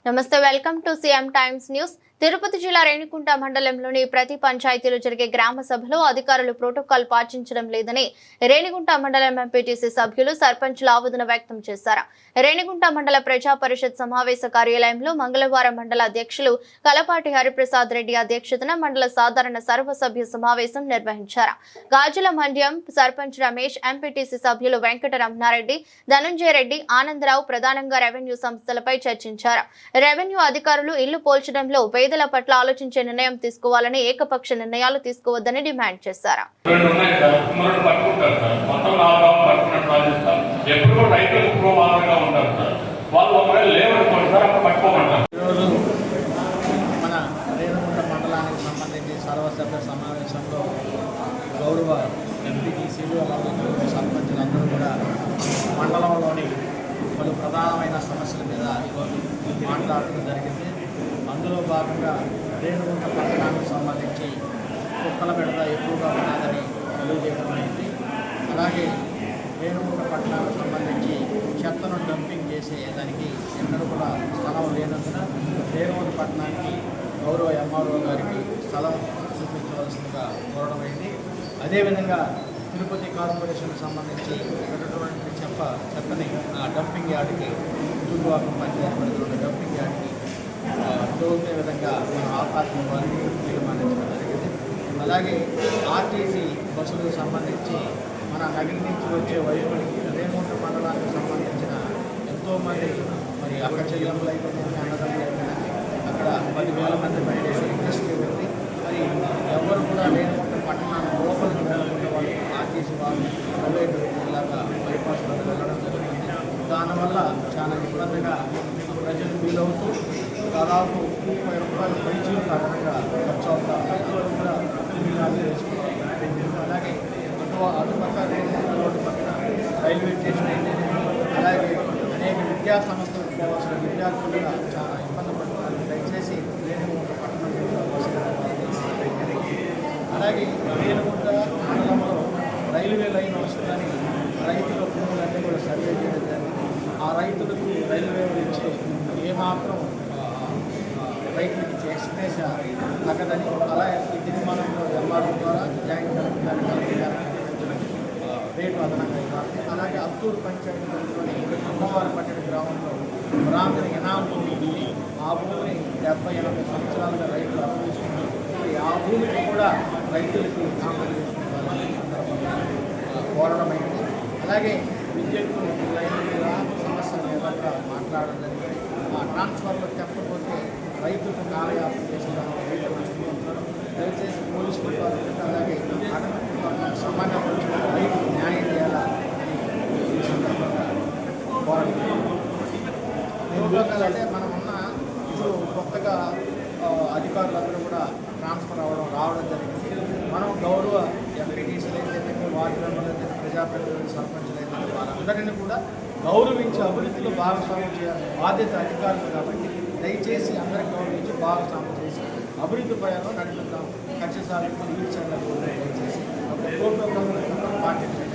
నమస్తే, welcome to CM times news. Tirupati జిల్లా రేణిగుంట మండలంలోని ప్రతి పంచాయతీలో జరిగే గ్రామ సభలో అధికారులు ప్రోటోకాల్ పాటించడం లేదని రేణిగుంట మండలం ఎంపీటీసీ సభ్యులు సర్పంచులు ఆవేదన వ్యక్తం చేశారు. రేణిగుంట మండల ప్రజా పరిషత్ సమావేశ కార్యాలయంలో మంగళవారం మండల అధ్యక్షులు కలపాటి హరిప్రసాద్ రెడ్డి అధ్యక్షతన మండల సాధారణ సర్వసభ్య సమావేశం నిర్వహించారు. గాజుల మండ్యం సర్పంచ్ రమేష్, ఎంపీటీసీ సభ్యులు వెంకట రమణారెడ్డి, ధనుంజయ రెడ్డి, ఆనందరావు ప్రధానంగా రెవెన్యూ సంస్థలపై చర్చించారు. రెవెన్యూ అధికారులు ఇల్లు పోల్చడంలో పేదల పట్ల ఆలోచించే నిర్ణయం తీసుకోవాలని, ఏకపక్ష నిర్ణయాలు తీసుకోవద్దని డిమాండ్ చేశారు. సర్వసభ్య సమావేశంలో గౌరవ ఎంపీటీసీలు అలాగే సర్పంచులందరూ కూడా మండలంలోని పలు ప్రధానమైన సమస్యల మీద ఈరోజు మాట్లాడటం జరిగింది. అందులో భాగంగా రేణిగుంట పట్టణానికి సంబంధించి కుక్కల బెడద ఎక్కువగా ఉన్నదని తెలియజేయడం అయింది. అలాగే రేణిగుంట పట్టణానికి సంబంధించి చెత్తను డంపింగ్ చేసే దానికి ఎక్కడ కూడా స్థలం లేనందున రేణిగుంట పట్టణానికి గౌరవ ఎంఆర్ఓ గారికి స్థలం చూపించవలసిందిగా కోరడం అయింది. అదేవిధంగా తిరుపతి కార్పొరేషన్కి సంబంధించి పెట్టినటువంటి చెత్తని డంపింగ్ యార్డ్కి చుట్టువాకం పంచాయతీ పరిధిలో డంపింగ్ యార్డ్కి తోగే విధంగా మనం ఆపార్టీ వారికి తీర్మానించడం జరిగింది. అలాగే ఆర్టీసీ బస్సులకు సంబంధించి మన నగరి నుంచి వచ్చే వైపులకి రేణిగుంట మండలానికి సంబంధించిన ఎంతోమంది మరి అక్క చెల్లెములు అయిపోయింది, అన్నదమ్ములు అయిపోయింది. అక్కడ 10,000 మంది బయటేసి ఇండస్ట్రీ ఉంది. మరి ఎవరు కూడా రేణిగుంట పట్టణాన్ని లోపలికి వెళ్ళకుండా వాళ్ళు ఆర్టీసీ వాళ్ళు ప్రైవేటు ఇలాగా బైపాస్లో వెళ్ళడం జరుగుతుంది. దానివల్ల చాలా ఇబ్బందిగా ప్రజలు వీలవుతూ దాదాపు 30 రూపాయలు పైచీలకు అదనంగా ఖర్చు అవుతారు. అందరూ కూడా వేసుకోవాలి. అలాగే అటుపక్క రోడ్డు పక్కన రైల్వే స్టేషన్ అయితే అలాగే అనేక విద్యా సంస్థలకు పోవాల్సిన విద్యార్థులు కూడా చాలా ఇబ్బంది పడుతున్నారు. దయచేసి రేణిగుంట పట్టణం అలాగే రేణిగుంట మండలంలో రైల్వే లైన్ వస్తుందని రైతుల భూములన్నీ కూడా సర్వే చేయడం జరిగింది. ఆ రైతులకు రైల్వే ఇచ్చే ఏమాత్రం రైతులకు ఇచ్చే ఎక్స్ప్రెస్ తగ్గదని, అలా ఈ తీర్మానంలో ఎంఆర్ఓ ద్వారా జాయింట్ కలెక్టర్ రేటు అదనంగా ఇవ్వాలి. అలాగే అత్తూరు పంచాయతీ పరిధిలోని అమ్మవారిపట్టణ గ్రామంలో బ్రాహ్మణి భూమి ఉంది. ఆ భూమిని 70-80 సంవత్సరాలుగా రైతులు అనుభవిస్తున్నారు. ఆ భూమికి కూడా రైతులకి కాంపెన్సేషన్ కోరడమైంది. అలాగే విద్యుత్ లైన్ మీద సమస్యల మీద కూడా మాట్లాడడం జరిగింది. ఆ ట్రాన్స్ఫర్లో చెప్పకపోతే రైతులకు కాలయాపన చేసేదానికి రైతులు నష్టపోతున్నారు. దయచేసి పోలీసు డిపార్ట్మెంట్ అలాగే సంబంధపరిచిన రైతుకు న్యాయం చేయాలని ఈ సందర్భంగా కోరడం. అంటే మనం ఉన్న ఇప్పుడు కొత్తగా అధికారులందరూ కూడా ట్రాన్స్ఫర్ రావడం జరిగింది. మనం గౌరవ ఎంపీటీసీలు అయితే వార్డు మెంబర్లు అయితే ప్రజాప్రతినిధులు సర్పంచులు అయితే వారందరినీ కూడా గౌరవించి అభివృద్ధిలో భాగస్వామ్యం చేయాలి బాధ్యత అధికారులు. కాబట్టి దయచేసి అందరికీ గౌరవించి భాగస్వామ్యం చేసి అభివృద్ధి ప్రయాణం నడిపిద్దాం. ఖచ్చితంగా వీల్ చైర్లకు దయచేసి ఒక ప్రోటోకాల్ పాటించాలి.